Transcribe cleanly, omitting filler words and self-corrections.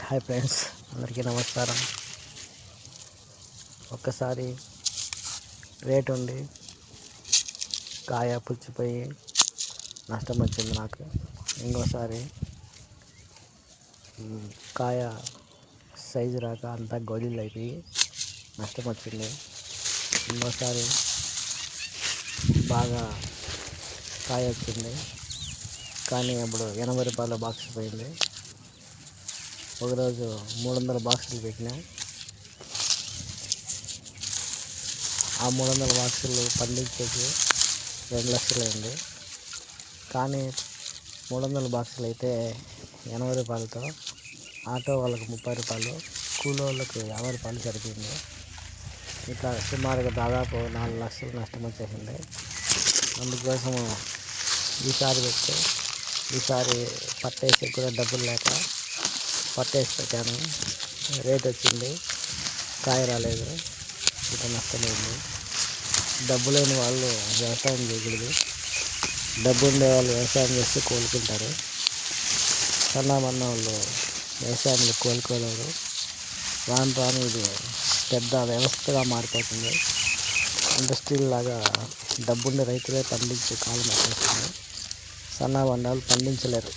Hi friends, అందరికీ నమస్కారం. ఒక్కసారి రేట్ ఉండి కాయ పుచ్చిపోయి నష్టం వచ్చింది నాకు. ఇంకోసారి కాయ సైజు రాక అంతా గోళీలు అయిపోయి నష్టం వచ్చింది. ఇంకోసారి బాగా కాయ వచ్చింది, కానీ అప్పుడు 80 రూపాయల బాక్స్ పోయింది. ఒకరోజు 300 బాక్సులు పెట్టినా. ఆ 300 బాక్సులు పండించేకి 2 లక్షలు అయింది. కానీ 300 బాక్సులు అయితే 80 రూపాయలతో ఆటో వాళ్ళకి 30 రూపాయలు, కూలి వాళ్ళకి 50 రూపాయలు సరిపోయింది. ఇట్లా సుమారుగా దాదాపు 4 లక్షలు నష్టం వచ్చేసింది. అందుకోసం ఈసారి పట్టేసి కూడా డబ్బులు లేక పట్టేసి పెట్టాను. రేట్ వచ్చింది, కాయ రాలేదు, ఇట్లా నష్టమైంది. డబ్బు లేని వాళ్ళు వ్యవసాయం చేయకూడదు. డబ్బు ఉండే వాళ్ళు వ్యవసాయం చేస్తే కోలుకుంటారు. సన్నమన్న వాళ్ళు వ్యవసాయంలో కోలుకోలేరు. రాను ఇది పెద్ద వ్యవస్థగా మారిపోతుంది. ఇండస్ట్రీ లాగా డబ్బుండే రైతులే పండించే కాలం వచ్చేస్తుంది. సన్నమన్న వాళ్ళు పండించలేరు.